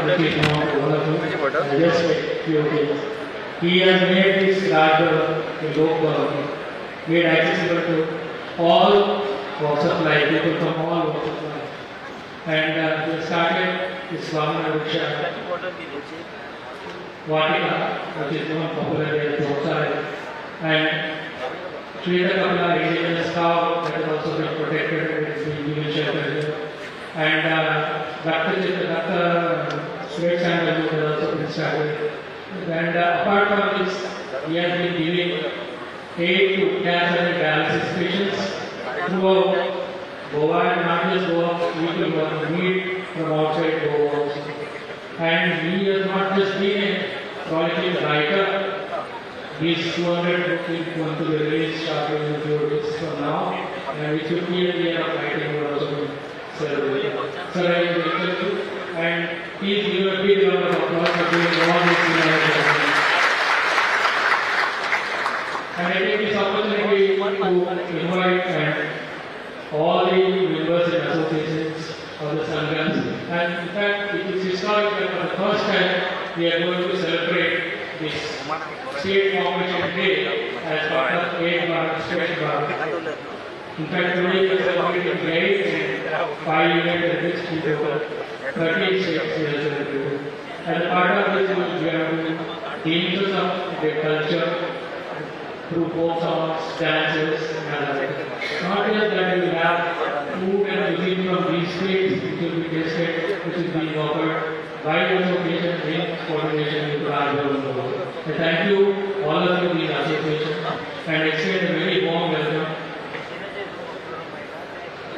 which is known to all of you. I just say few things. He has made this Rajbhavan a local government, made accessible to all walks of life, people from all walks of life. And we started this Vamana Vriksha Vatika, which is known popularly as Bonsai. And Shrita Kapila indigenous cow that has also been protected and is being given shelter here. And Dr. SHRESHTA has also been started. And apart from this, he has been giving aid to cancer and dialysis patients throughout Goa, and not just Goa, people who are in need from outside Goa also. And he has not just been a prolific writer. His 200 book is going to be released shortly in a few days from now, and his 50th year of writing will also be celebrated. So I welcome you, and please give a big round of applause for doing all this in our government. And I take this opportunity to invite all the members and associations of the Sanghas. And in fact, it is historic that for the first time we are going to celebrate this State Formation Day as part of BHARAT State Bharat. In fact, today we are celebrating 8 and 5 events at this people, 13 states we are celebrating. As a part of this, we are doing themes of their culture through folk songs, dances, and other. Not just that we will have food and cuisine from these states which will be tasted, which is being offered by the association in coordination with Rajbhavan. I thank you, all of you, these associations, and extend a very warm welcome.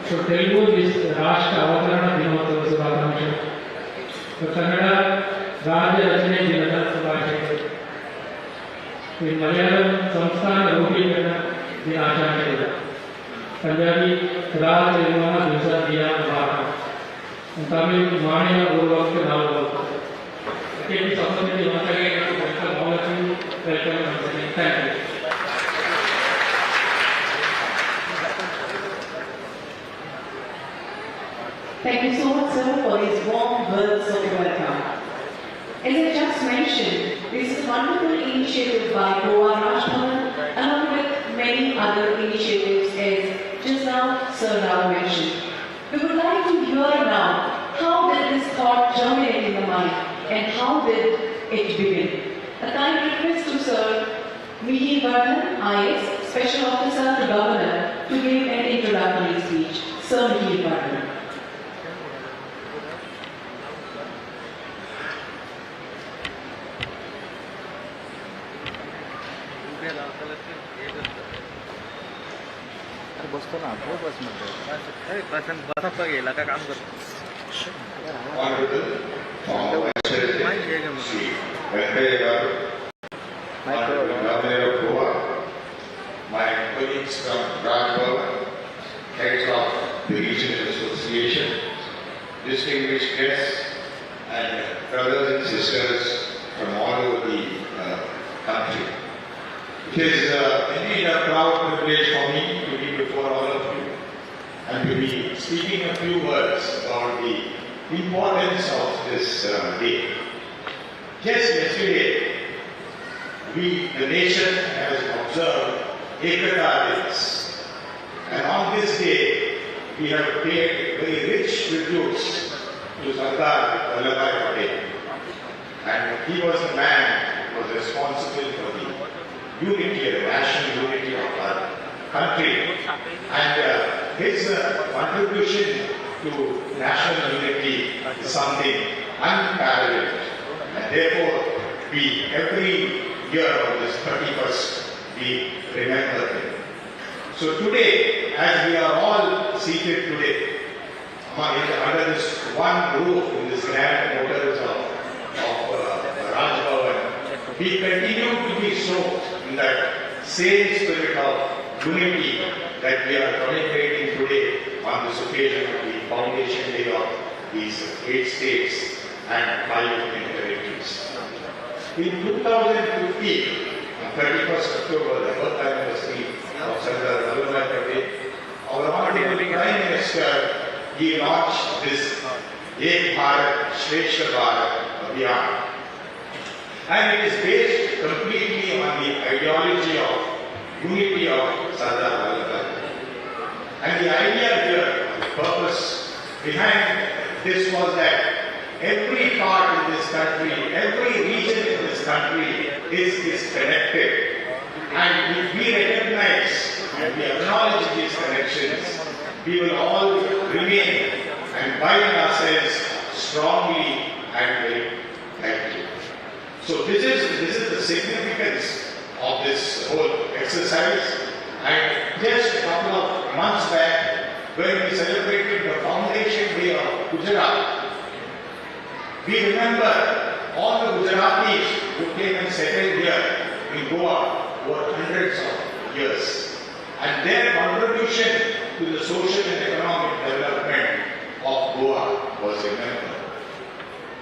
So Telugu is Rashtra Avatarana Dinotsava Shubhakankshalu. So Kannada Rajya Rachane Dinada Shubhashankar. In Malayalam Samsthana Rupikana Dinachankarita. Punjabi Raj Nirmana Divsa Diya Bhara. In Tamil Mania Urvakta Navavakta. I take this opportunity once again to welcome all of you. Welcome once again. Thank you. Thank you so much, sir, for these warm words of welcome. As I just mentioned, this is a wonderful initiative by Goan Channel, along with many other initiatives, as just now Sir Rao mentioned. We would like to hear now, how did this thought germinate in the mind, and how did it begin? A kind request to Sir Goan Varta, IS, Special Officer to Governor, to give an introductory speech. Sir Goan Varta. Honorable Shri Venkaiah, Honorable Governor of Goa, my colleagues from Rajbhavan, heads of the Regional Association, distinguished guests, and brothers and sisters from all over the country. It is indeed a proud privilege for me to be before all of you and to be speaking a few words about the importance of this day. Just yesterday, the nation has observed Ekata Days, and on this day, we have paid very rich tributes to Sardar Vallabhbhai Patel. And he was the man who was responsible for the unity, the national unity of our country. And his contribution to national unity is something unparalleled. And therefore, every year on this 31st, we remember him. So today, as we are all seated today, under this one roof in this grand hotels of Rajbhavan, we continue to be so in that same spirit of unity that we are commemorating today on this occasion of the foundation day of these 8 states and 5 union territories. In 2015, on 31st October, the birth anniversary of Sardar Vallabhbhai Patel, our Honorable Prime Minister, he launched this Ek Bharat, Shreshta Bharat Abhiyan. And it is based completely on the ideology of unity of Sardar Vallabhbhai. And the idea here, the purpose behind this was that every part in this country, every region in this country is connected. And if we recognize and we acknowledge these connections, we will all remain and bind ourselves strongly and very tightly. So this is the significance of this whole exercise. And just a couple of months back, when we celebrated the foundation day of Gujarat, we remember all the Gujaratis who came and settled here in Goa over hundreds of years. And their contribution to the social and economic development of Goa was remembered.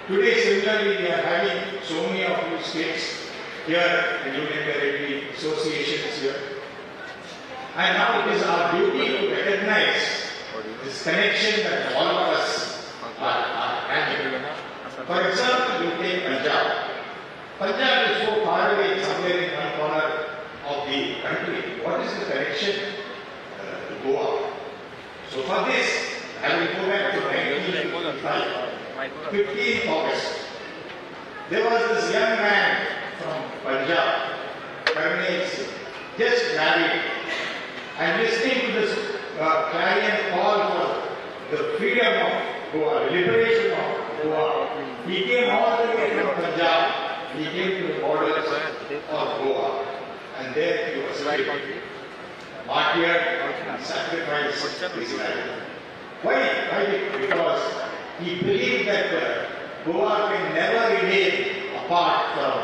Today, similarly, we are having so many of you states here, the Union Territory associations here. And now it is our duty to recognize this connection that all of us are having. For example, you take Punjab. Punjab is so far away, somewhere in one corner of the country. What is the connection to Goa? So for this, I will go back to 1955. 15th August. There was this young man from Punjab, Karnal Singh, just married, and listening to this clarion call for the freedom of Goa, liberation of Goa, he came all the way from Punjab, he came to the borders of Goa, and there he was killed, martyred and sacrificed his life. Why? Because he believed that Goa can never remain apart from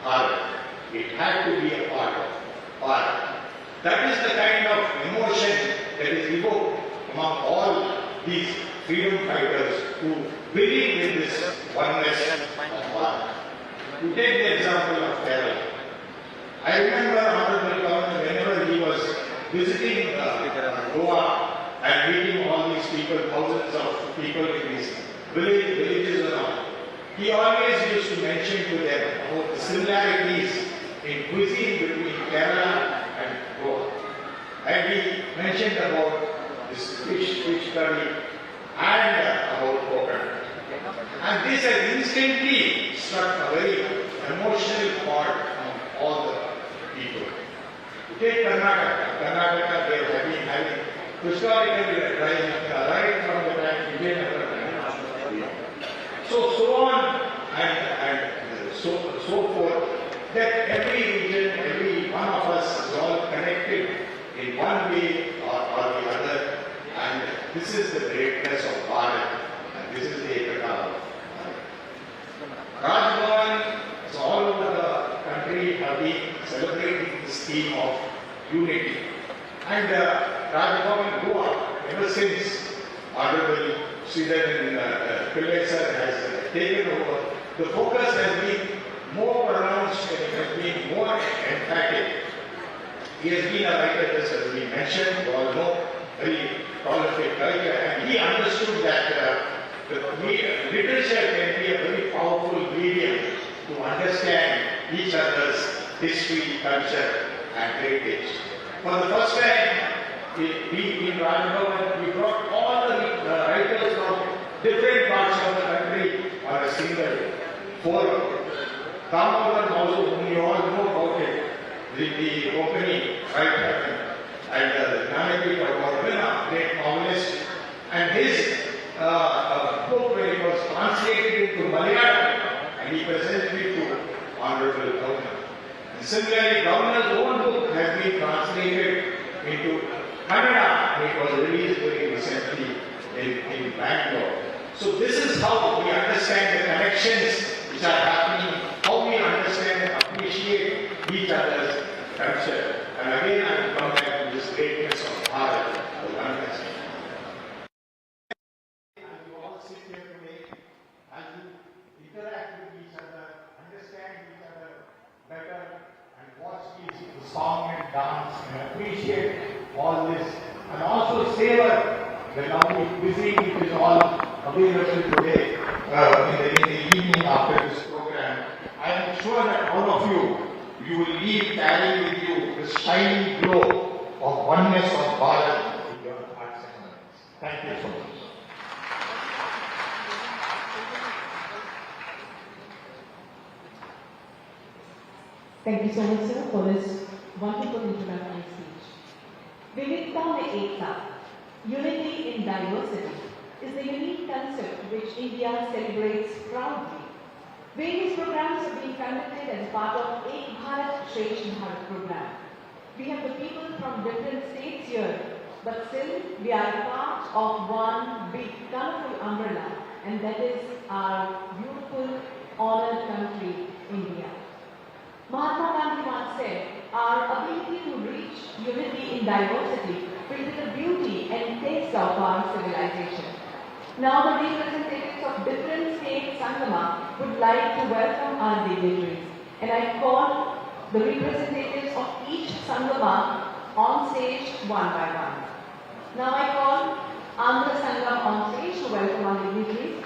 Bharat. It had to be a part of Bharat. That is the kind of emotion that is evoked among all these freedom fighters who believe in this oneness of Bharat. To take the example of Kerala, I remember Honorable Governor, whenever he was visiting Goa and meeting all these people, thousands of people in these villages and all, he always used to mention to them about the similarities in cuisine between Kerala and Goa. And he mentioned about this fish curry and about coconut. And this has instantly struck a very emotional chord among all the people. Take Karnataka. Karnataka, they have been having historically right from the time Vijayanagar. So on and so forth, that every region, every one of us is all connected in one way or the other, and this is the greatness of Bharat, and this is the Ekata of Bharat. Rajbhavan, all over the country have been celebrating this theme of unity. And Rajbhavan Goa, ever since Honorable Sridharan Pillai sir has taken over, the focus has been more pronounced and it has been more emphatic. He has been a writer, just as we mentioned, you all know, very prolific writer, and he understood that the literature can be a very powerful medium to understand each other's history, culture, and heritage. For the first time, we in Rajbhavan, we brought all the writers from different parts of the country on a single forum. Damodaran also, whom you all know about it, the opening writer and the Jnanapith Award great novelist, and his book, when it was translated into Malayalam, and he presented it to Honorable Governor. And similarly, Governor's own book has been translated into Kannada, and it was released very recently in Bangalore. So this is how we understand the connections which are happening, how we understand and appreciate each other's culture. And again, I will come back to this greatness of Bharat, the oneness. As you all sit here today, as you interact with each other, understand each other better, and watch these song and dance and appreciate all this, and also savor the lovely cuisine which is all available today in the evening after this program. I am sure that all of you will leave carrying with you the shining glow of oneness of Bharat in your hearts and minds. Thank you so much. Thank you so much, sir, for this wonderful introductory speech. Vividta mein ekta, unity in diversity, is the unique concept which India celebrates proudly. Various programs are being conducted as part of Ek Bharat SHRESHTA program. We have the people from different states here, but still we are part of one big colorful umbrella, and that is our beautiful, honored country, India. Mahatma Gandhi once said, our ability to reach unity in diversity will be the beauty and taste of our civilization. Now the representatives of different state Sangama would like to welcome our dignitaries, and I call the representatives of each Sangama on stage one by one. Now I call Andhra Sangam on stage to welcome our dignitaries.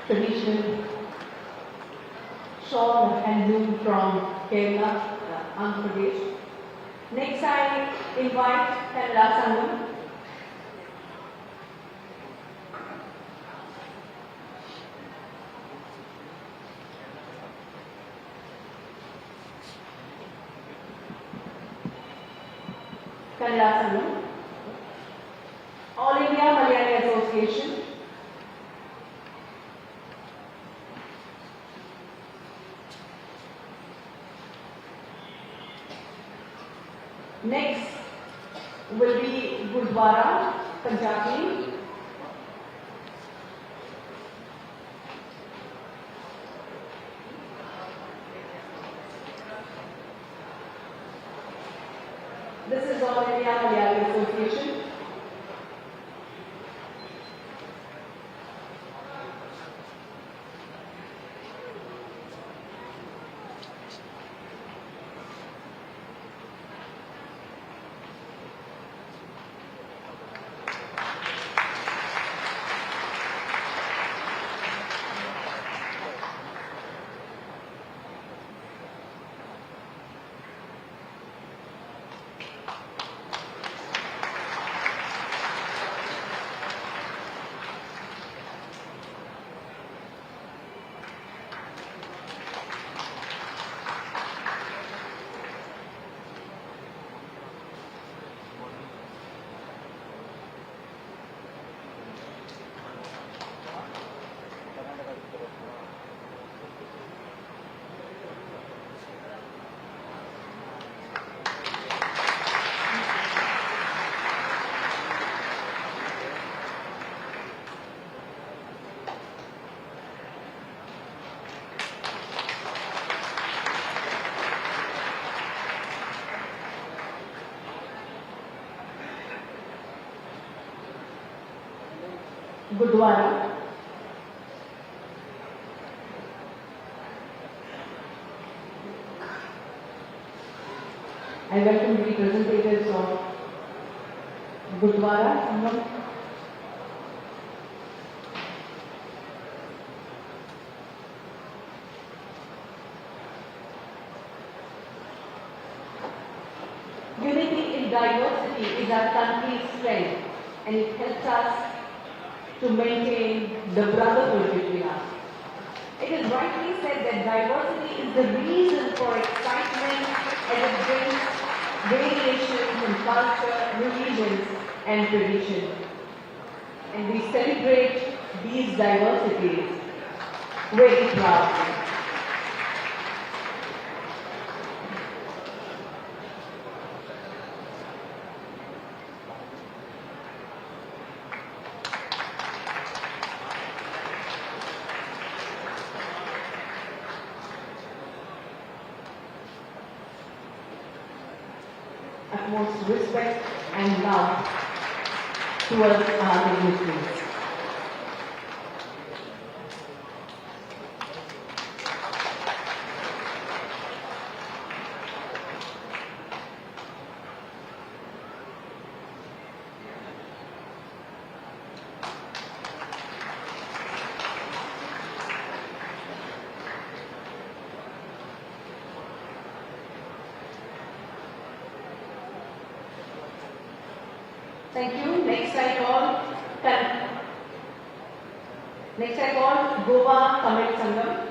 Traditional shawl and loom from Kerala, Andhra Pradesh. Next, I invite Kannada Sangam. Kannada Sangam. All India Malayali Association. Next will be Gurdwara, Punjabi. This is All India Malayali Association. Gurdwara. I welcome the representatives of Gurdwara. Someone? Unity in diversity is our country's strength, and it helps us to maintain the brotherhood between us. It is rightly said that diversity is the reason for excitement as it brings variations in culture, religions and tradition. And we celebrate these diversities very proudly. Utmost respect and love towards our dignitaries. Thank you. Next I call Goa Tamil Sangam.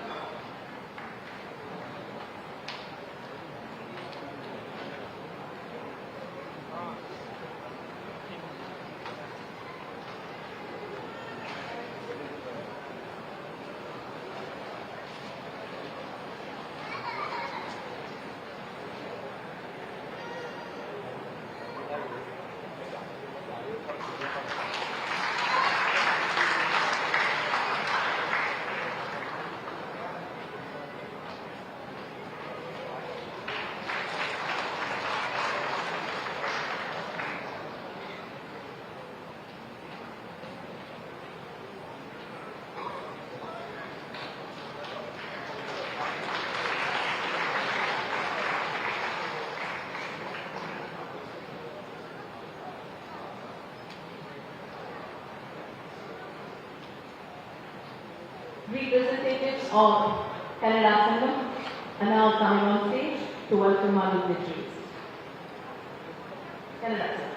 Representatives of Kannada Sangam are now coming on stage to welcome our dignitaries. Kannada Sangam.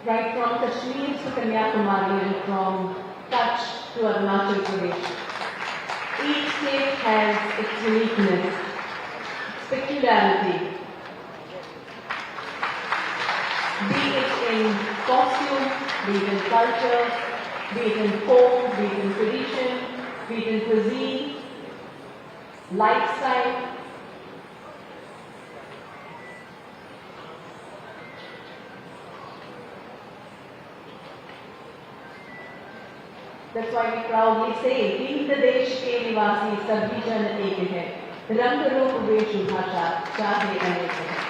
Right from Kashmir to Kanyakumari and from Kutch to Arunachal Pradesh. Each state has its uniqueness, its peculiarity, be it in costume, be it in culture, be it in folk, be it in tradition, be it in cuisine, lifestyle. That's why we proudly say, Hind Desh ke nivasi sabhi jan ek hai, rang roop vesh bhasha chahe anek hai.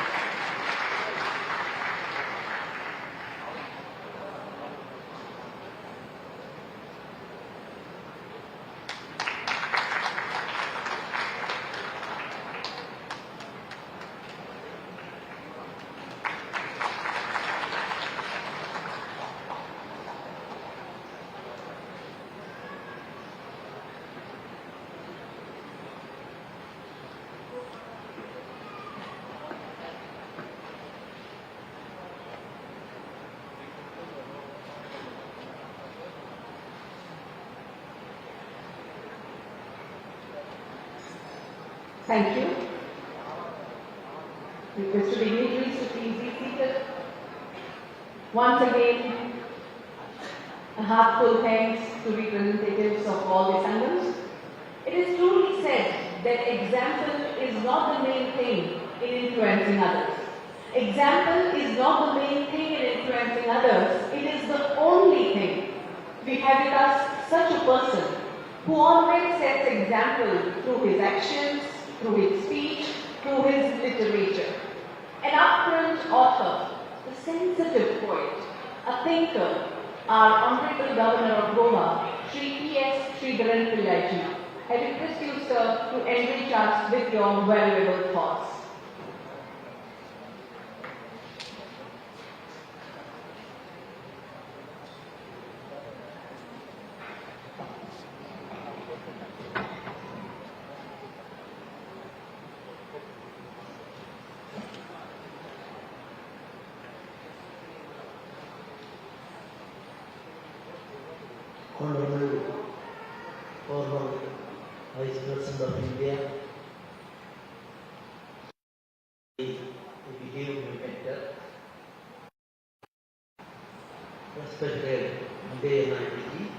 Thank you. Request to dignitaries to please be seated. Once again, a heartfelt thanks to representatives of all the Sangams. It is truly said that example is not the main thing in influencing others. Example is not the main thing in influencing others. It is the only thing. We have with us such a person who always sets example through his actions, through his speech, through his literature. An upfront author, a sensitive poet, a thinker, our Honorable Governor of Goa, Shri P.S. Sridharan Pillaji. I request you, sir, to enrich us with your valuable thoughts. Honorable former Vice President of India, the video mentor, respected Goan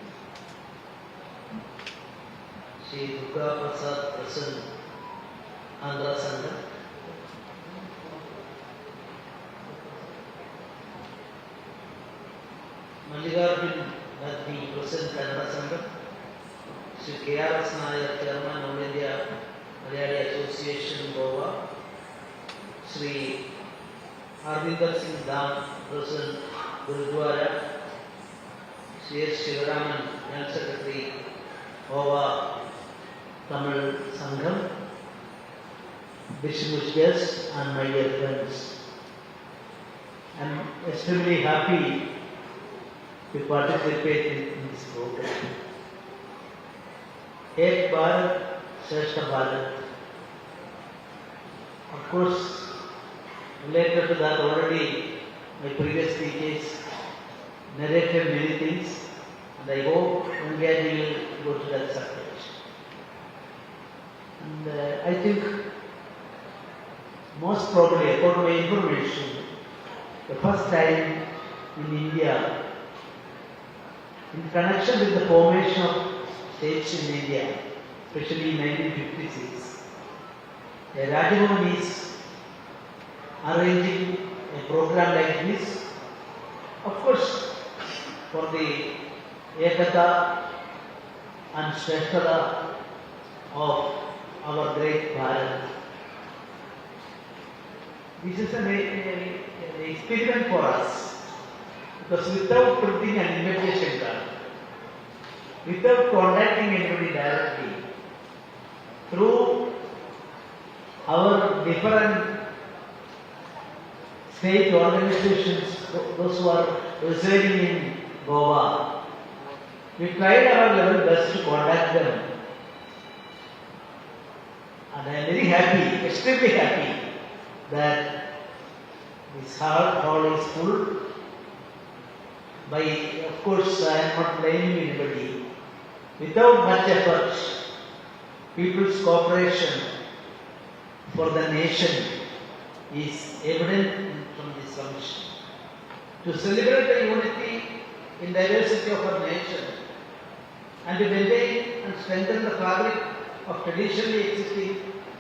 Shri Durga Prasad Prasanna, Andhra Sangha, Mallikarjun at the present Kannada Sangha, Shri K.R.S. Nair, Chairman of India Malayali Association, Goa, Shri Arvinder Singh Dham, President Gurudwara, Shri S. Shivaraman, General Secretary, Goa Tamil Sangham, distinguished guests and my dear friends. I am extremely happy to participate in this program. Ek Bharat, SHRESHTA Bharat. Of course, related to that already, my previous speeches narrated many things, and I hope one day we will go to that subject. And I think most probably, according to my information, the first time in India, in connection with the formation of states in India, especially in 1956, the Rajabhavan is arranging a program like this, of course, for the Ekata and Shreshta of our great Bharat. This is an experiment for us, because without printing an invitation card, without contacting anybody directly, through our different state organizations, those who are residing in Goa, we tried our level best to contact them. And I am very happy, extremely happy, that this hall is full. By, of course, I am not blaming anybody. Without much effort, people's cooperation for the nation is evident from this commission. To celebrate the unity in diversity of our nation and to maintain and strengthen the fabric of traditionally existing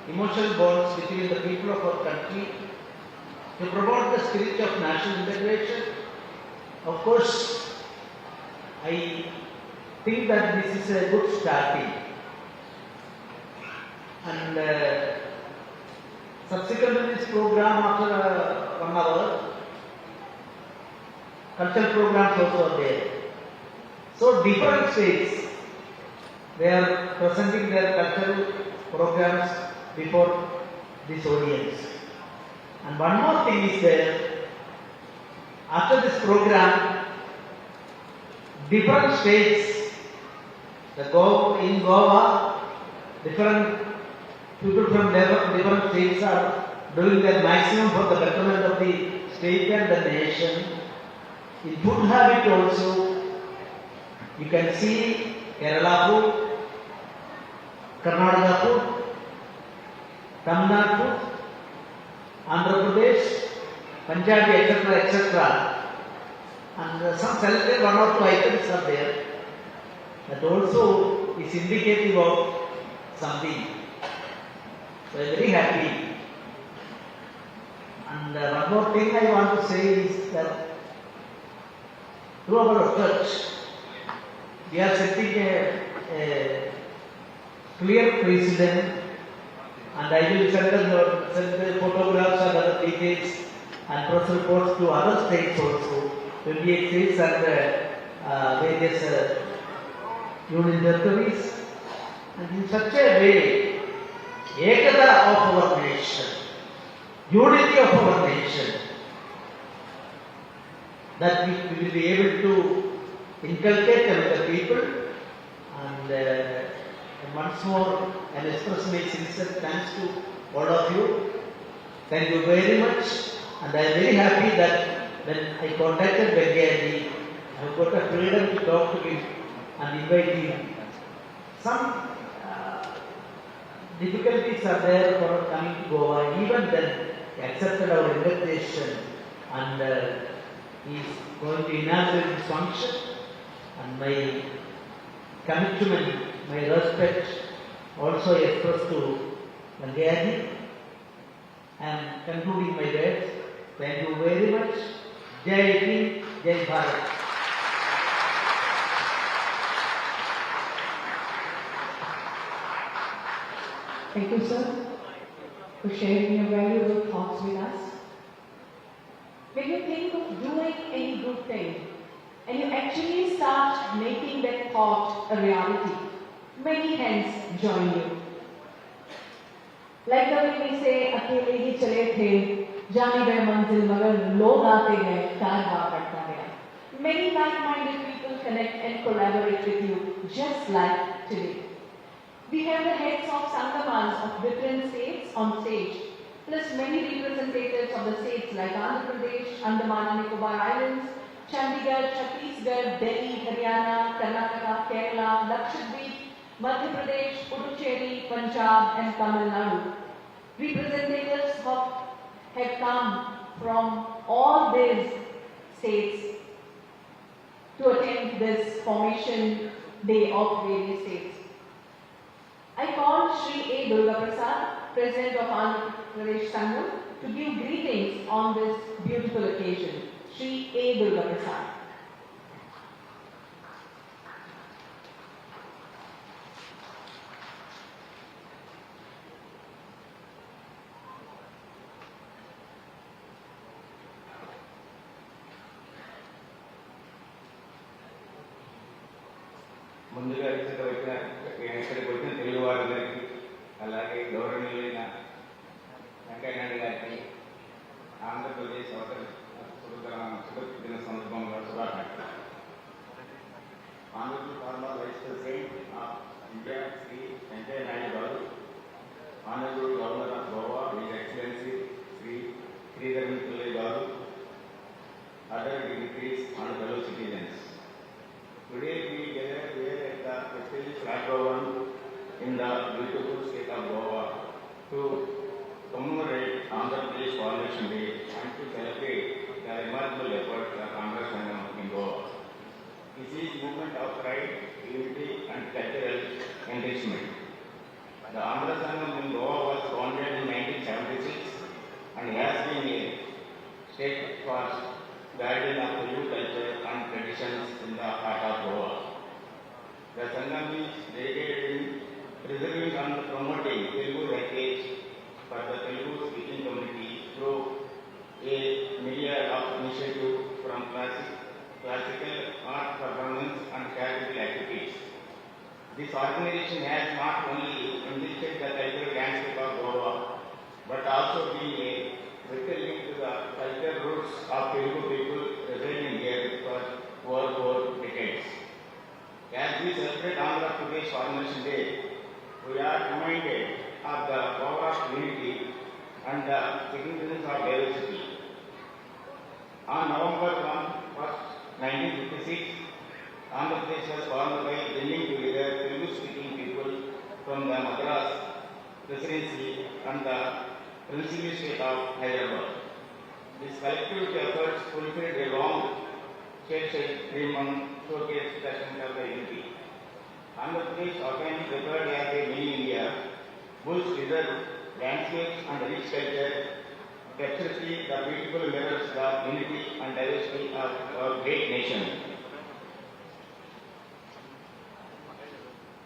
emotional bonds between the people of our country, to promote the spirit of national integration. Of course, I think that this is a good starting. And subsequent to this program, after 1 hour, cultural programs also are there. So different states, they are presenting their cultural programs before this audience. And one more thing is there. After this program, different states, in Goa, different people from different states are doing their maximum for the betterment of the state and the nation. In food habit also, you can see Kerala food, Karnataka food, Tamil Nadu food, Andhra Pradesh, Punjabi, etc. And some selected 1 or 2 items are there. That also is indicative of something. So I am very happy. And one more thing I want to say is that through our church, we are setting a clear precedent, and I will send the photographs and other details and press reports to other states also, 28 states and various union territories, and in such a way, ekata of our nation, unity of our nation, that we will be able to inculcate among the people. And once more, I express my sincere thanks to all of you. Thank you very much, and I am very happy that when I contacted Bengali, I have got a freedom to talk to him and invite him. Some difficulties are there for coming to Goa. Even then, he accepted our invitation, and he is going to inaugurate this function. And my commitment, my respect, also expressed to Bengali. I am concluding my words. Thank you very much. Jai Hind, Jai Bharat. Thank you, sir, for sharing your valuable thoughts with us. When you think of doing any good thing, and you actually start making that thought a reality, many hands join you. Like the way we say, अकेले ही चले थे, जाने गए मंजिल मगर लोग आते गए, कारवां बढ़ता गया. Many like-minded people connect and collaborate with you, just like today. We have the heads of Sangamas of different states on stage, plus many representatives of the states like Andhra Pradesh, Andaman and Nicobar Islands, Chandigarh, Chhattisgarh, Delhi, Haryana, Karnataka, Kerala, Lakshadweep, Madhya Pradesh, Puducherry, Punjab and Tamil Nadu. Representatives have come from all these states to attend this formation day of various states. I call Shri A. Durga Prasad, President of Andhra Pradesh Sangam, to give greetings on this beautiful occasion. Shri A. Durga Prasad. ముందుగా ఇక్కడికి వచ్చిన తెలుగు వారందరికీ అలాగే గౌరవనీయులైన వెంకయ్యనాయుడు గారికి ఆంధ్రప్రదేశ్ శుభదిన సందర్భంగా శుభాకాంక్షలు. Andhra Pradesh farmer vice president of India Shri Venkaiah Naidu గారు, honourable governor of Goa his excellency Shri Sridhar Pillaiah గారు, other dignitaries and fellow citizens. Today we gather here at the prestigious Rajbhavan in the beautiful state of Goa to commemorate Andhra Pradesh Formation Day and to celebrate the remarkable efforts of Andhra Sangam in Goa. This is movement of pride, unity and cultural enrichment. The Andhra Sangam in Goa was founded in 1976 and has been a steadfast guardian of Telugu culture and traditions in the heart of Goa. The Sangam is dedicated in preserving and promoting Telugu heritage for the Telugu speaking community through a myriad of initiatives from classical art performance and charitable activities. This organization has not only enriched the cultural landscape of Goa, but also been a vital link to the cultural roots of Telugu people residing here for over 4 decades. As we celebrate Andhra Pradesh Formation Day, we are reminded of the power of unity and the significance of diversity. On November 1, 1956, Andhra Pradesh was formed by bringing together Telugu-speaking people from the Madras Presidency and the Principal State of Hyderabad. These collective efforts fulfilled a long state dream and showcased the strength of the unity. Andhra Pradesh again referred as a mini India, boasts reserved landscapes and rich culture, captures the beautiful mirrors of unity and diversity of our great nation.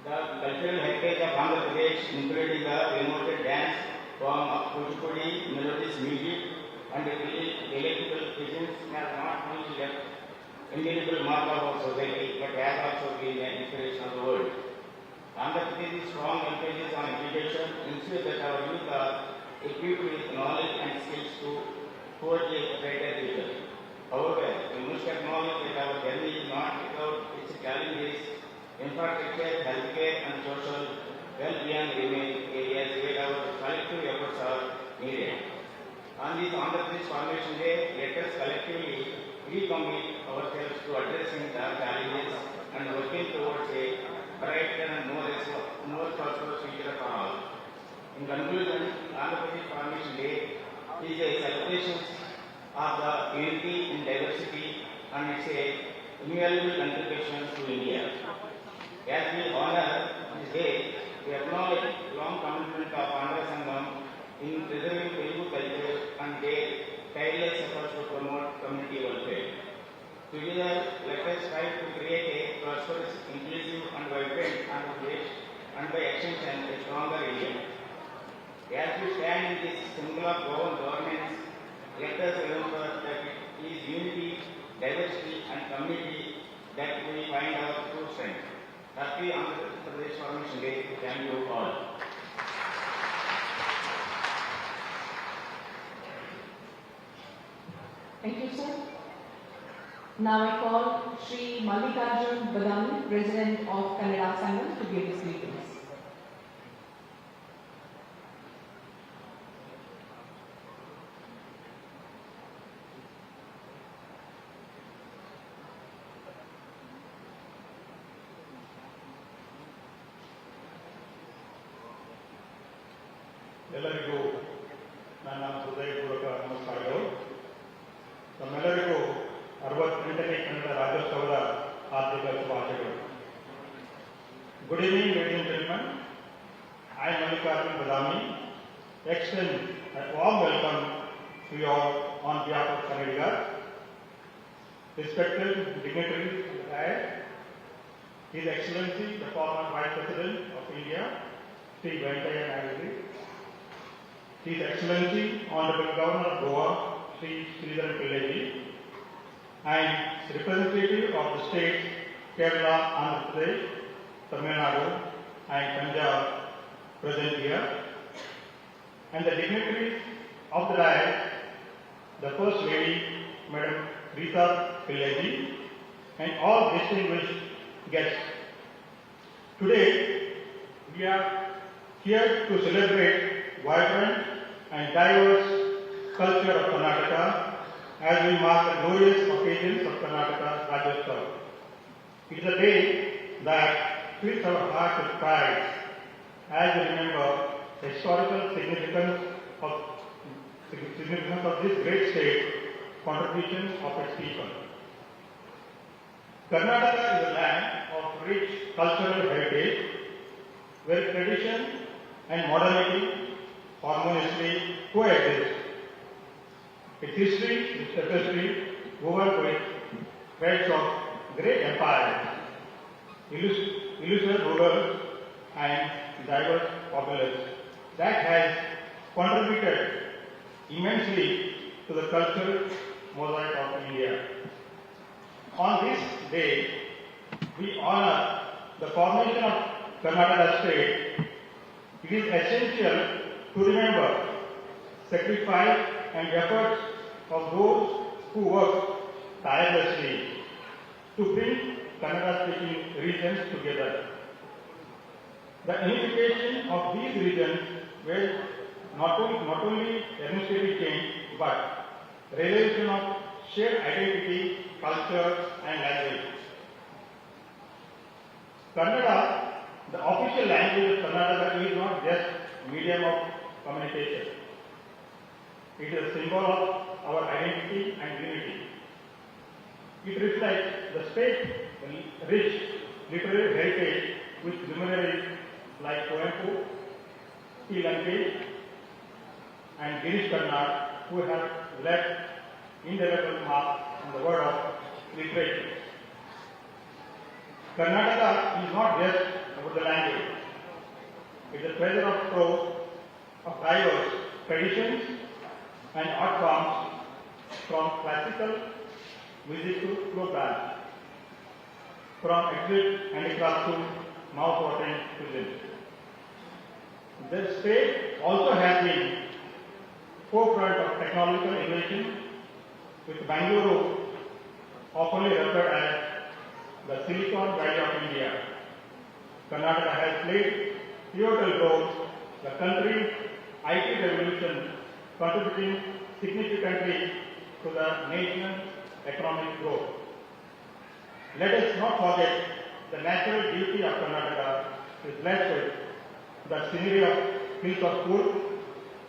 The cultural heritage of Andhra Pradesh, including the renowned dance form of Kuchipudi, melodious music, and the electrical cuisines, has not only left indelible mark of our society, but has also been an inspiration of the world. Andhra Pradesh's strong emphasis on education ensures that our youth are equipped with knowledge and skills to forge a brighter future. However, we must acknowledge that our journey is not without its challenges. Infrastructure, healthcare, and social well-being remain areas where our collective efforts are needed. On this Andhra Pradesh Formation Day, let us collectively recommit ourselves to addressing the challenges and working towards a brighter and more prosperous future for all. In conclusion, Andhra Pradesh Formation Day is a celebration of the unity in diversity and it's a invaluable contribution to India. As we honor this day, we acknowledge long commitment of Andhra Sangam in preserving Telugu culture and their tireless efforts to promote community welfare. Together, let us strive to create a prosperous, inclusive and vibrant Andhra Pradesh and by extension a stronger India. As we stand in this symbol of Goan governance, let us remember that it is unity, diversity and community that we find our true strength. Happy Andhra Pradesh Formation Day. Thank you all. Thank you, sir. Now I call Shri Mallikarjun Badami, President of Kannada Sangam, to give his greetings. ಎಲ್ಲರಿಗೂ ನನ್ನ ಹೃದಯಪೂರ್ವಕ ನಮಸ್ಕಾರಗಳು. ತಮ್ಮೆಲ್ಲರಿಗೂ 68ನೇ ಕನ್ನಡ ರಾಜ್ಯೋತ್ಸವದ ಹಾರ್ದಿಕ ಶುಭಾಶಯಗಳು. Good evening, ladies and gentlemen. I am Mallikarjun Badami. Extend a warm welcome to you all on behalf of Kannadiga. Respected dignitaries of the Diet, His Excellency the former Vice President of India, Sri Venkaiah Naidu, His Excellency Honorable Governor of Goa, Sri Sridharan Pillai, and representative of the states Kerala, Andhra Pradesh, Tamil Nadu, and Punjab present here, and the dignitaries of the Diet, the First Lady, Madam Rita Pillai, and all distinguished guests. Today, we are here to celebrate vibrant and diverse culture of Karnataka as we mark the glorious occasions of Karnataka's Rajyotsava. It is a day that fills our heart with pride as we remember the historical significance of this great state, contributions of its people. Karnataka is a land of rich cultural heritage where tradition and modernity harmoniously coexist. Its history is tapestry woven with threads of great empire, illustrious rulers and diverse populace that has contributed immensely to the cultural mosaic of India. On this day, we honor the formation of Karnataka state. It is essential to remember sacrifice and efforts of those who work tirelessly to bring Kannada-speaking regions together. The unification of these regions will not only administrative change but realization of shared identity, culture and language. Kannada, the official language of Karnataka, is not just medium of communication. It is a symbol of our identity and unity. It reflects the state's rich literary heritage with luminaries like Poempu, T. Lankesh, and Girish Karnad, who have left indelible mark on the world of literature. Karnataka is not just about the language. It is a treasure of prose, of diverse traditions and art forms from classical visit to Prudent. From exit handicraft to mouth-watering cuisine. The state also has been forefront of technological innovation, with Bangalore often referred as the Silicon Valley of India. Karnataka has played pivotal role in the country's IT revolution, contributing significantly to the nation's economic growth. Let us not forget the natural beauty of Karnataka is blessed with the scenery of hills of Kurg,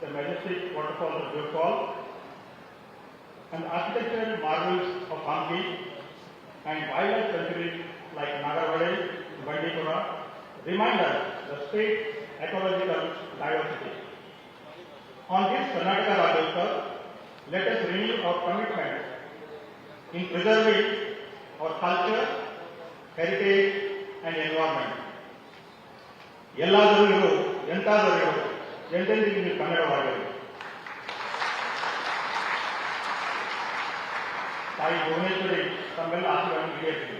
the majestic waterfalls of Jodhpur, and the architectural marvels of Hampi, and wildlife sanctuaries like Nagavade, Bandipura remind us the state's ecological diversity. On this Karnataka Rajyotsava, let us renew our commitment in preserving our culture, heritage, and environment. ಎಲ್ಲಾದರೂ ಇರು, ಎಂತಾದರೂ ಇರು, ಎಂದೆಂದಿಗೂ ನೀವು ಕನ್ನಡವಾಗಿರು. ತಾಯಿ ಭುವನೇಶ್ವರಿ ತಮ್ಮೆಲ್ಲ ಆಶೀರ್ವಾದ ನೀಡಿದರು.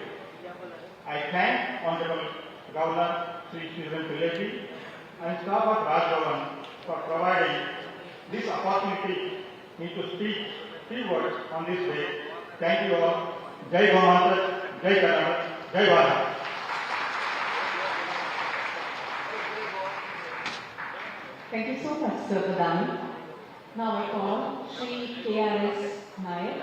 I thank Honorable Governor Sri Prudent and staff of Raj Bhavan for providing this opportunity me to speak few words on this day. Thank you all. Jai Goan Varta, Jai Karnataka, Jai Bharat. Thank you so much, Sir Badami. Now I call Shri KRS Nair,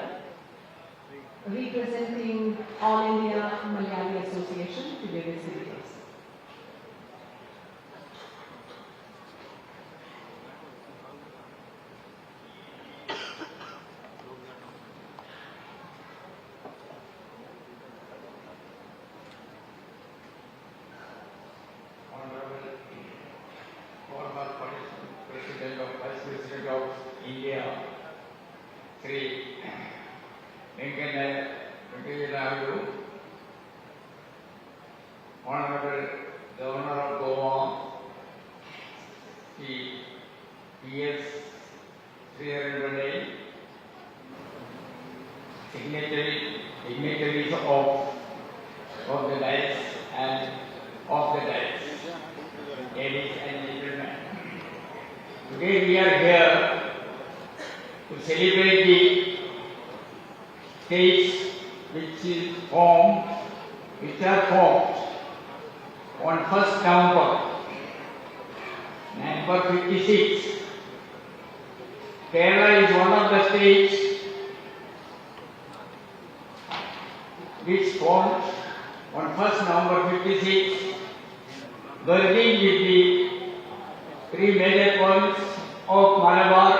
representing All India Malayali Association, to give its details. President of Vice President of India, Sri Venkaiah Naidu, Honorable Governor of Goa, Sri P.S. Sriharan, signatories of the dice and of the dice, ladies and gentlemen. Today we are here to celebrate the states which are formed on 1st November 1956. Kerala is one of the states which formed on 1st November 56, merging with the three major points of Malabar,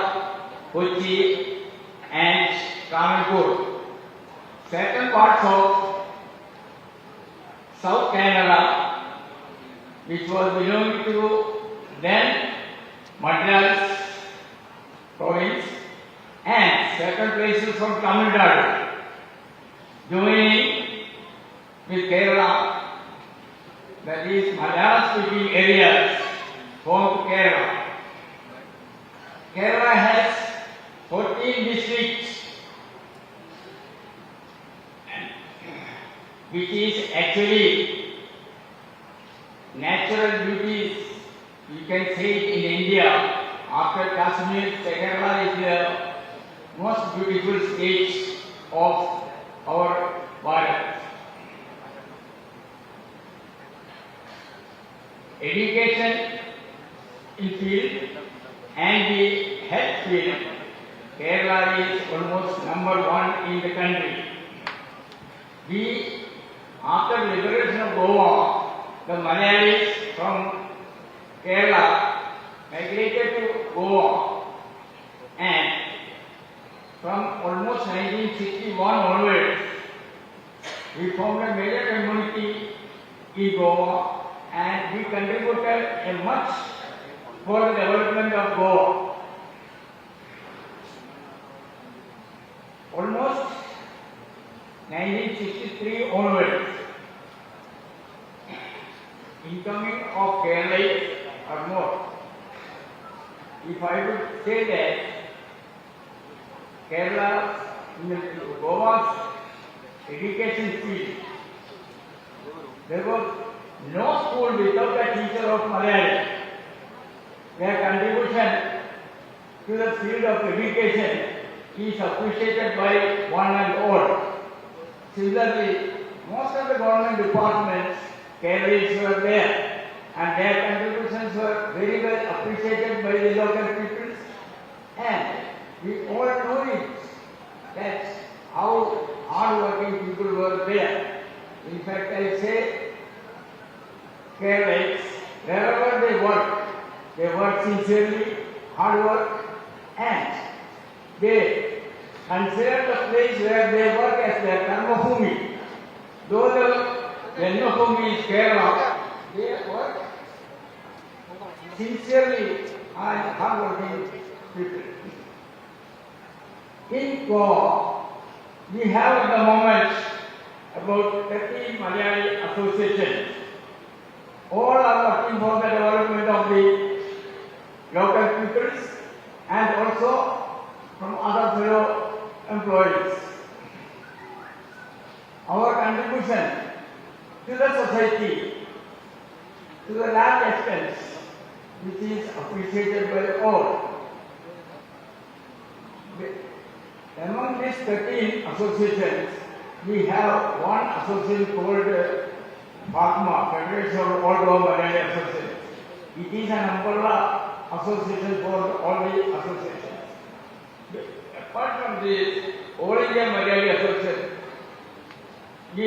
Kochi and Travancore. Certain parts of South Canada, which was belonging to then Madras province, and certain places from Tamil Nadu, joining with Kerala, that is Malayalam speaking areas, formed Kerala. Kerala has 14 districts, which is actually natural beauties. You can say it in India. After Kashmir, Kerala is the most beautiful state of our Bharat. Education in field and the health field, Kerala is almost number one in the country. After liberation of Goa, the Malayalis from Kerala migrated to Goa, and from almost 1961 onwards, we formed a major community in Goa, and we contributed a much for the development of Goa. Almost 1963 onwards, incoming of Kerala are more. If I would say that Kerala, Goa's education field. There was no school without a teacher of Malayalam. Their contribution to the field of education is appreciated by one and all. Similarly, most of the government departments, cadres were there, and their contributions were very well appreciated by the local peoples. And we all know it, that how hard-working people were there. In fact, I say, cadres, wherever they work sincerely, hard work, and they consider the place where they work as their karmabhumi. Though the Janmabhumi is Kerala, they work sincerely and hardworking people. In Goa, we have at the moment about 30 Malayali associations. All are working for the development of the local peoples and also from other fellow employees. Our contribution to the society, to the large extent, which is appreciated by all. Among these 13 associations, we have one association called FACMA, Federation of All Goan Malayali Associations. It is an umbrella association for all the associations. Apart from this, All India Malayali Association, we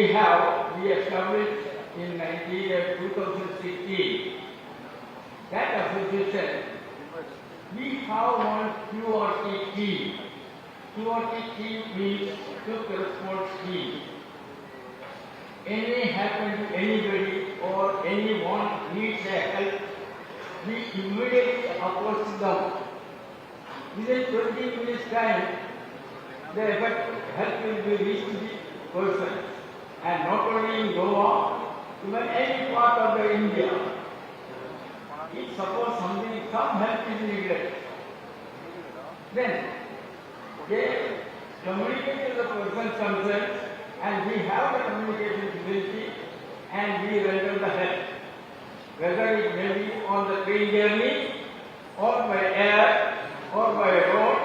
established in 2016. That association, we have one QRT team. QRT team means Quick Response Team. Any happen to anybody or anyone needs a help, we immediately approach them. Within 20 minutes time, the help will be reached to the person. And not only in Goa, even any part of the India. If suppose some help is needed, then they communicate to the person concerned, and we have the communication facility, and we render the help. Whether it may be on the train journey, or by air, or by road,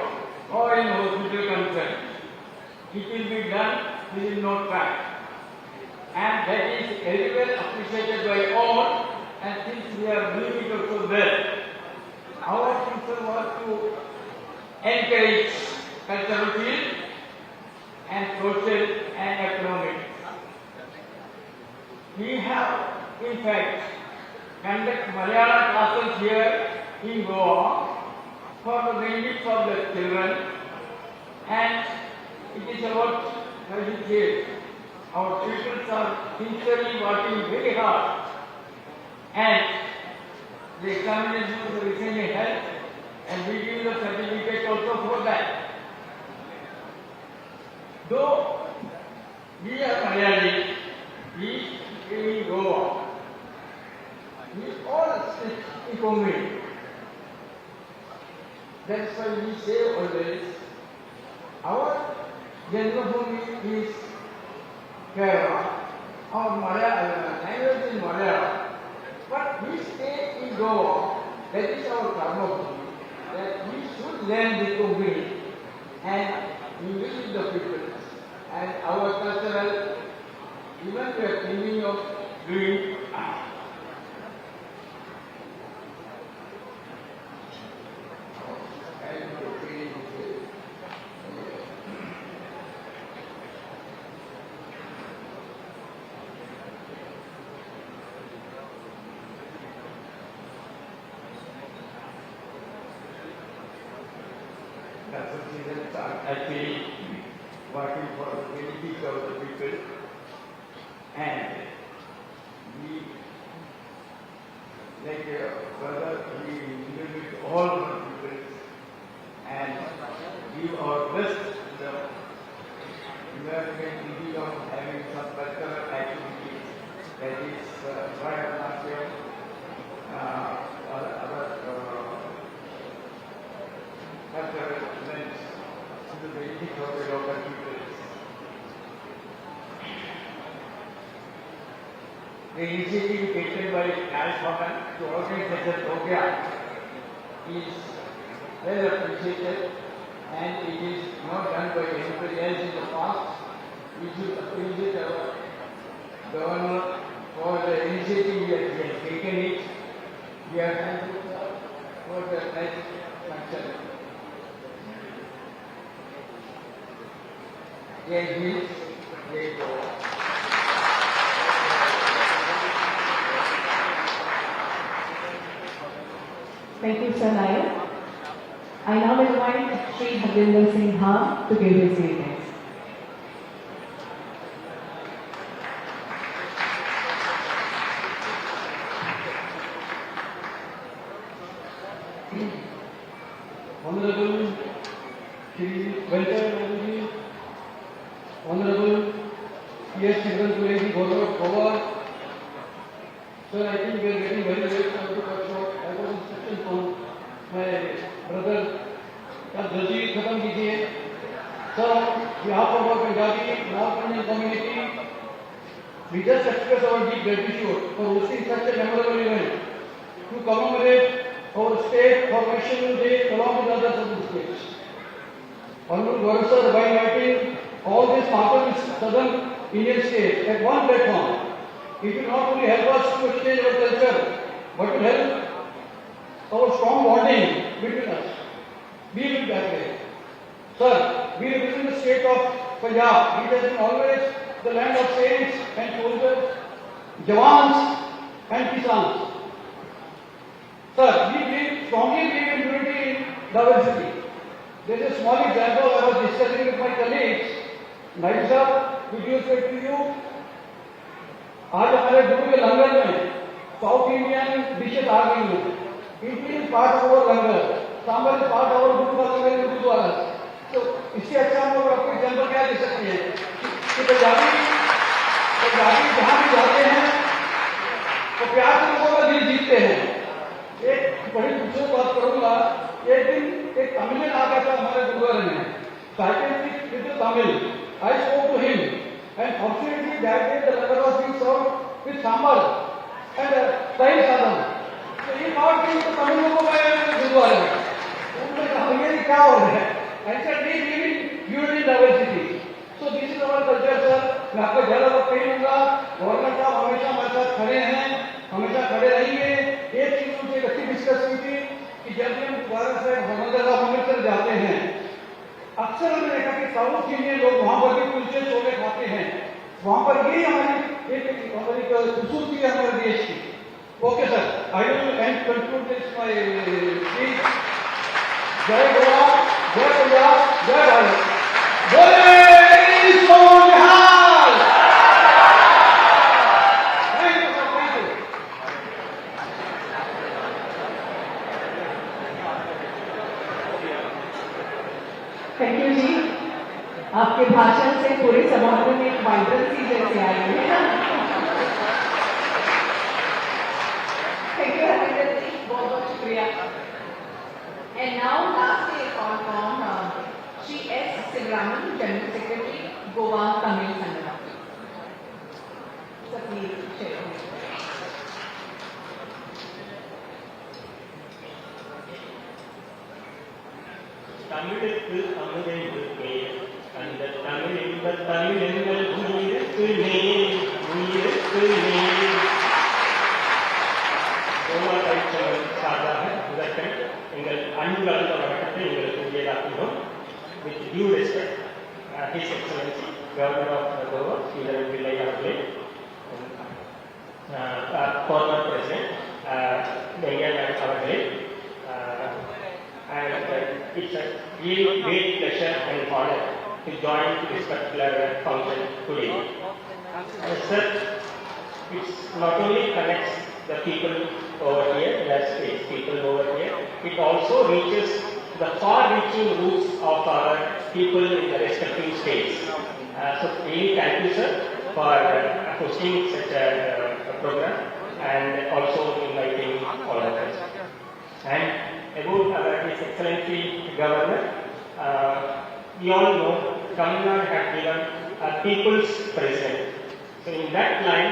or in hospital concern. It will be done within no time. And that is very well appreciated by all, and since we are doing it also well, our concern was to encourage cultural field and social and economic. We have, in fact, conducted Malayalam classes here in Goa for the benefit of the children, and it is about 30 years. Our pupils are sincerely working very hard, and the examinations are recently held, and we give the certificate also for that. Though we are Malayali, we in Goa, we all speak economy. That's why we say always, our Janmabhumi is Kerala, our Malayalam, language in Malayalam, but we stay in Goa, that is our karma, that we should learn the community and we visit the people. And our cultural, even we are thinking of doing associations are actually working for the benefit of the people, and we, like brother, we deal with all the people and give our best to them. We are thinking of having some cultural activities, that is Bharatanatyam, other cultural events to the benefit of the local people. the initiative taken by Goan to organize such a program is well appreciated, and it is not done by anybody else in the past. We should appreciate our governor for the initiative he has taken it. We are thankful for the nice function. Jai Hind, Jai Goa. Thank you, Sir Nayak. I now invite Shri Harvinder Singh Dhan to give his greetings. Honorable Shri Venkataraman, Honorable S. Goan. Sir, I think we are getting very late. I have to cut short. I got instruction from my brother. आप जल्दी खत्म कीजिए. Sir, on behalf of our Punjabi North Indian community, we just express our deep gratitude for hosting such a memorable event to commemorate our state formation day along with others of the states. Honorable Governor Sir, by inviting all these marvelous southern Indian states at one platform, it will not only help us to exchange our culture, but will help our strong bonding between us. Be it that way. Sir, we represent the state of Punjab. It has been always the land of saints and soldiers, jawans and kisans. Sir, we strongly believe in unity in diversity. There is a small example I was discussing with my colleagues. Naik sir, with due respect to you, आज हमारे गुरु के लंगर में south Indian dishes आ गई हैं. It is part of our langar. Sambar is part of Guru का लंगर इन गुरुद्वारा. तो इससे अच्छा हम लोग आपको एग्जाम्पल क्या दे सकते हैं कि पंजाबी जहाँ भी जाते हैं तो प्यार से लोगों का दिल जीतते हैं. एक बड़ी खूबसूरत बात करूंगा. एक दिन एक तमिलियन आ गया था हमारे गुरुद्वारे में. Psychiatric with Tamil. I spoke to him. And fortunately that day the langar was being served with sambar and dahi sadam. So he thought कि तो तमिल लोगों का गुरुद्वारा है. उन्होंने कहा ये क्या हो रहा है? I said we live in unity diversity. So this is our culture, sir. मैं आपको ज़्यादा वक्त नहीं दूँगा. गवर्नर साहब हमेशा हमारे साथ खड़े हैं, हमेशा खड़े रहेंगे. एक चीज़ मुझे अच्छी डिस्कस हुई थी कि जब भी हम दोबारा से अमृतसर जाते हैं, अक्सर हमने देखा कि साउथ इंडियन लोग वहां पर भी कुलचे छोले खाते हैं. वहां पर ये हमारी एक खूबसूरती है हमारे देश की. Okay sir, I will end conclude this my speech. जय गोवा, जय पंजाब, जय भारत. बोले सोनिहाल. Thank you sir, thank you. Thank you ji. आपके भाषण से पूरे समारोह में एक वाइब्रेंसी जैसे आई है. थैंक यू हरविंदर जी, बहुत बहुत शुक्रिया. And now last day call from Shri S Sivaraman, general secretary, Goa Tamil Sangathan. Sir please share. தமிழுக்கு அமுதை உயிர்ப்பே, அந்த தமிழ் என்ப தமிழ் எங்கள் உயிருக்கு நேர், உயிருக்கு நேர். கோவா கல்ச்சரல் சார்பாக முதற்கண் எங்கள் அன்பு கலந்த வணக்கத்தை எங்களுக்கு உரியதாக்குகிறோம். With due respect, his excellency governor of Goa Sreedharan Pillai அவர்களே, ஃபார்மர் பிரசிடென்ட் வெங்கையா நாயுடு அவர்களே, and it's a really great pleasure and honor to join this particular function today. Sir, it not only connects the people over here, the states people over here, it also reaches the far-reaching roots of our people in the respective states. So really thank you, sir, for hosting such a program and also inviting all of us. And about His Excellency Governor, we all know Tamil Nadu had given a people's president. So in that line,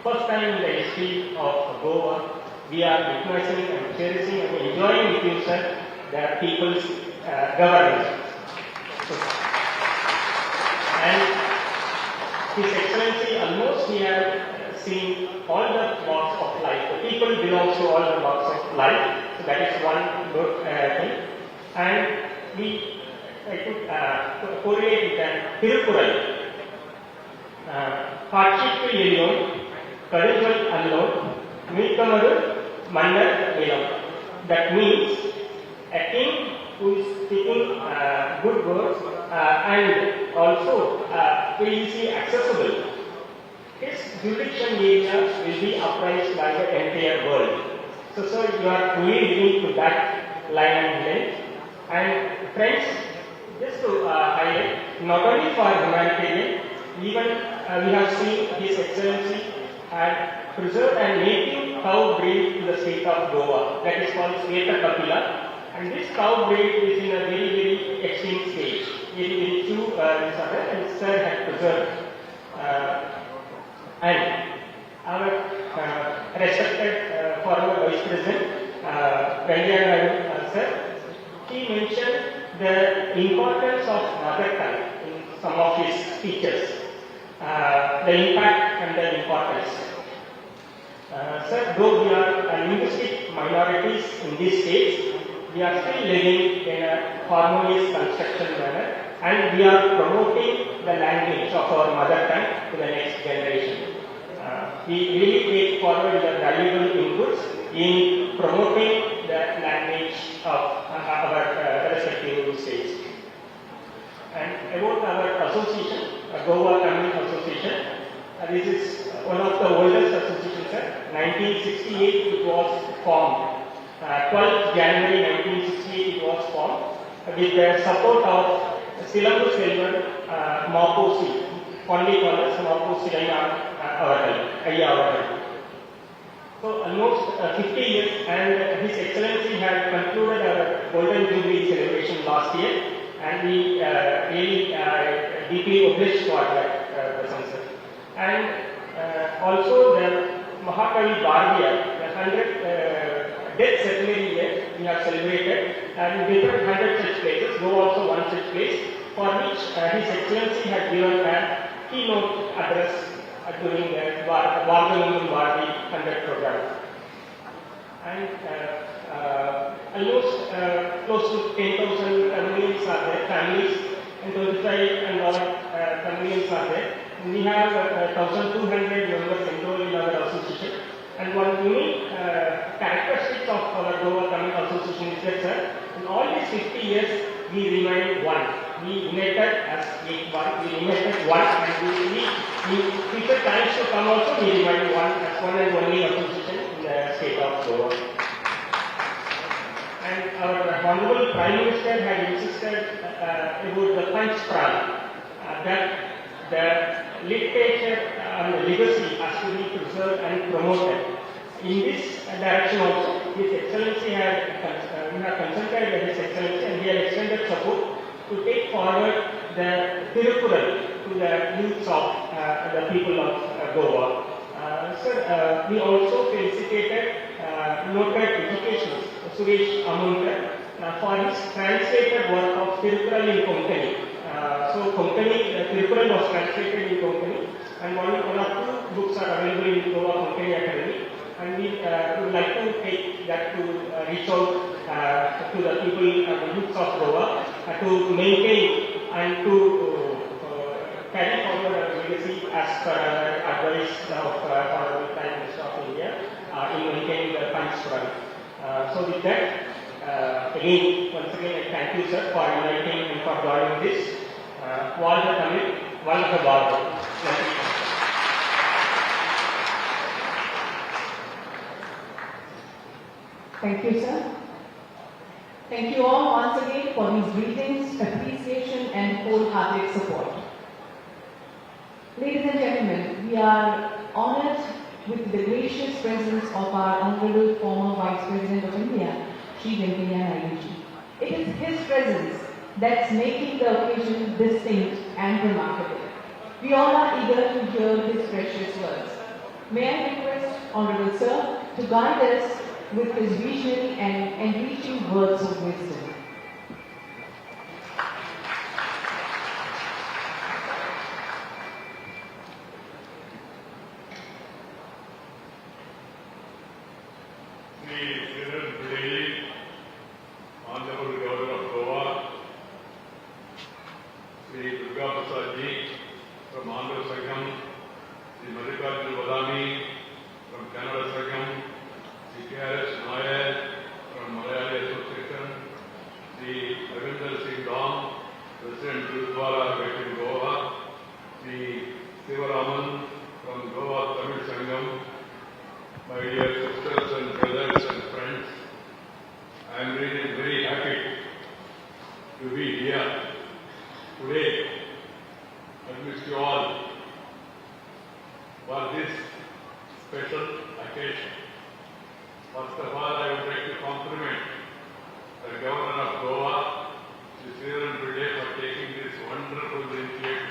first time in the history of Goa, we are witnessing and cherishing and enjoying with you, sir, the people's governance. And His Excellency, almost we have seen all the walks of life. The people belong to all the walks of life. So that is one good thing. And we correlate with that Tirukural. Hardship alone, courage alone, Milkamadu, Mandar alone. That means a king who is speaking good words and also easily accessible. His jurisdiction area will be appraised by the entire world. So, sir, you are truly living to that line and length. And friends, just to highlight, not only for humanitarian, even we have seen His Excellency had preserved and making cow breed in the state of Goa. That is called Sveta Kapila. And this cow breed is in a very, very extreme stage. Very few disorder, and sir had preserved. And our respected former Vice President, Venkaiah sir, he mentioned the importance of mother tongue in some of his speeches. The impact and the importance. Sir, though we are linguistic minorities in these states, we are still living in a harmonious construction manner, and we are promoting the language of our mother tongue to the next generation. We really take forward the valuable inputs in promoting the language of our respective states. And about our association, Goa Channel Association, this is one of the oldest associations, sir. 1968 it was formed. 12th January 1968 it was formed with the support of Silambu Selvan Maposi, fondly called as Maposi Ayya. So almost 50 years, and His Excellency had concluded our Golden Jubilee celebration last year, and we really deeply obliged for that presence. And also the Mahakavi Bharatiya, the 100th death centenary year we have celebrated, and in different 100 such places, though also one such place, for which His Excellency had given a keynote address during the Goan Varta 100 program. And almost close to 10,000 families are there, families, and 25 and all families are there. We have 1,200 members enrolled in our association. And one unique characteristic of our Goa Channel Association is that, sir, in all these 50 years, we remained one. We united as one. We united one, and we future times to come also, we remain one as one and only association in the state of Goa. And our Honorable Prime Minister had insisted about the punch pride, that the literature and the legacy has to be preserved and promoted. In this direction also, His Excellency we have consulted with His Excellency, and he had extended support to take forward the Tirukural to the youths of the people of Goa. Sir, we also felicitated noted educationist Suresh Amunkar for his translated work of Tirukural in Konkani. So Konkani, Tirukural was translated in Konkani, and one or two books are available in Goa Konkani Academy, and we would like to take that to reach out to the people, the youths of Goa, to maintain and to carry forward our legacy as per our advice of Honorable Prime Minister of India in maintaining the punch pride. So with that, again, once again, I thank you, sir, for inviting and for joining this. Valga Tamil, Valga Bharata. Thank you, sir. Thank you all once again for these greetings, appreciation, and wholehearted support. Ladies and gentlemen, we are honored with the gracious presence of our Honorable former Vice President of India, Shri Venkaiah. It is his presence that's making the occasion distinct and remarkable. We all are eager to hear his precious words. May I request Honorable Sir to guide us with his visionary and enriching words of wisdom. Prudent, Honorable Governor of Goa, Sri Durga Prasad Ji from Andhra Sangam, Sri Mallikarjun Badami from Kannada Sangam, Sri K.R.S. Nair from Malayali Association, Sri Ravinder Singh Dam, President Gurudwara Great Goa, Sri Sivaraman from Goa Tamil Sangam, my dear sisters and brothers and friends, I am really very happy to be here today amidst you all for this special occasion. First of all, I would like to compliment the Governor of Goa, Sri Prudent, for taking this wonderful initiative.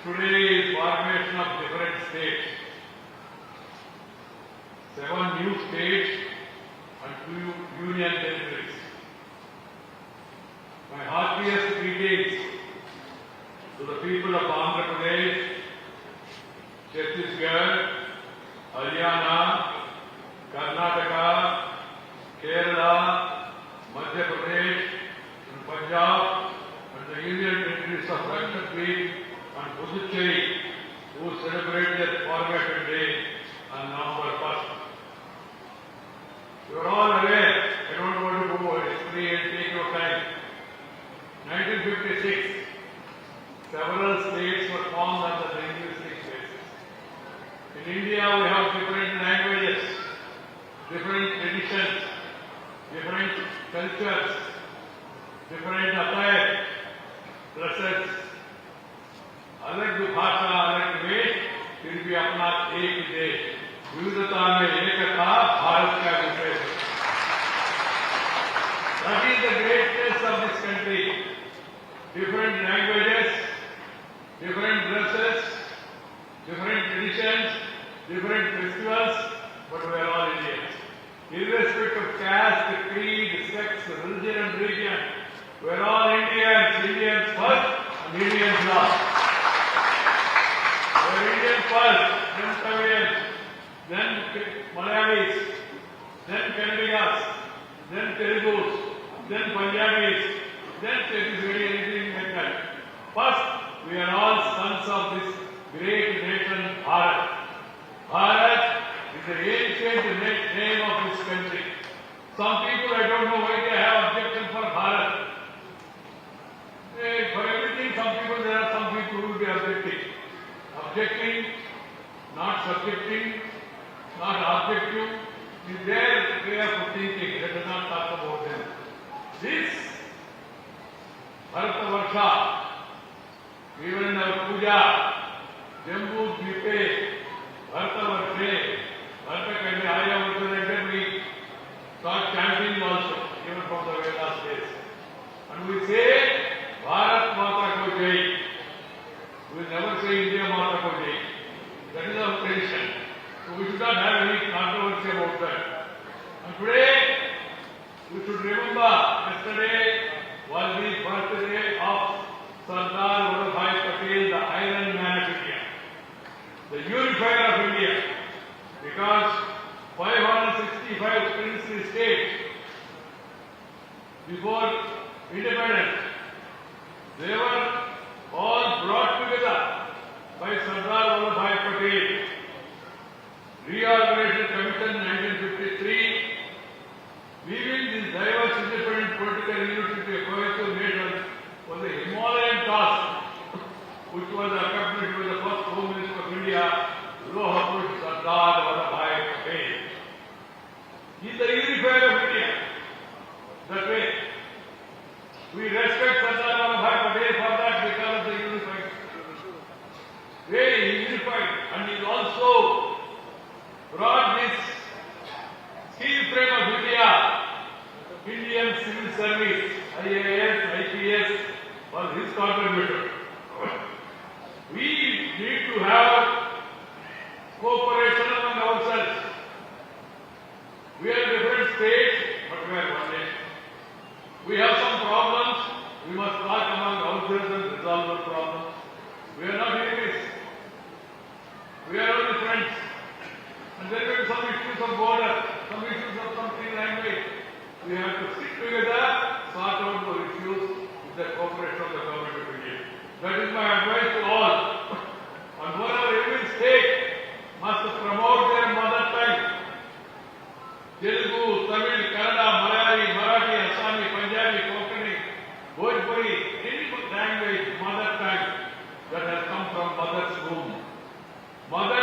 Today is formation of different states. 7 new states and 2 union territories. My heartiest greetings to the people of Andhra Pradesh, Chhattisgarh, Haryana, Karnataka, Kerala, Madhya Pradesh, and Punjab, and the union territories of Lakshadweep and Puducherry, who celebrate their formation day on November 1st. You are all aware, I don't want to go over history and take your time. 1956, several states were formed on the linguistic basis. In India, we have different languages, different traditions, different cultures, different attire, dresses. अलग भाषा अलग वेश फिर भी अपना एक देश विविधता में एकता भारत का विषय है. That is the greatness of this country. Different languages, different dresses, different traditions, different festivals, but we are all Indians. Irrespective of caste, creed, sex, religion and region, we are all Indians. Indians first and Indians last. We are Indians first, then Tamils, then Malayalis, then Kannadigas, then Telugus, then Punjabis, then it is very anything like that. First, we are all sons of this great nation, Bharat. Bharat is the ancient name of this country. Some people, I don't know why they have objection for Bharat. For everything, some people, there are some people who will be objecting. Objecting, not subjecting, not objective, is their way of thinking. Let us not talk about them. This Bharata Varsha, even in our puja, Jambu Dvipe, Bharata Varshe, Bharata Kande, Arya Varsha, we start chanting also, even from the Vedas days. And we say, Bharat Mata Ko Jai. We will never say India Mata Ko Jai. That is our tradition. So we should not have any controversy about that. And today, we should remember, yesterday was the birthday of Sardar Vallabhbhai Patel, the Iron Man of India, the unifier of India, because 565 princely states before independence, they were all brought together by Sardar Vallabhbhai Patel. Reorganization Commission 1953, leaving this diverse independent political unity to a cohesive nation was a Himalayan task, which was accompanied by the first Home Minister of India, Loha Purush Sardar Vallabhbhai Patel. He is the unifier of India. That way, we respect Sardar Vallabhbhai Patel for that because of the unified. He unified, and he also brought this steel frame of India, Indian Civil Service, IAS, IPS, was his contribution. We need to have cooperation among ourselves. We are different states, but we are one nation. We have some problems, we must talk among ourselves and resolve our problems. We are not enemies. We are only friends. And there will be some issues of border, some issues of something language. We have to sit together, sort out those issues with the cooperation of the government of India. That is my advice to all. And whatever every state must promote their mother tongue. Telugu, Tamil, Kannada, Malayali, Marathi, Assami, Punjabi, Konkani, Bhojpuri, any language, mother tongue that has come from mother's womb. Mother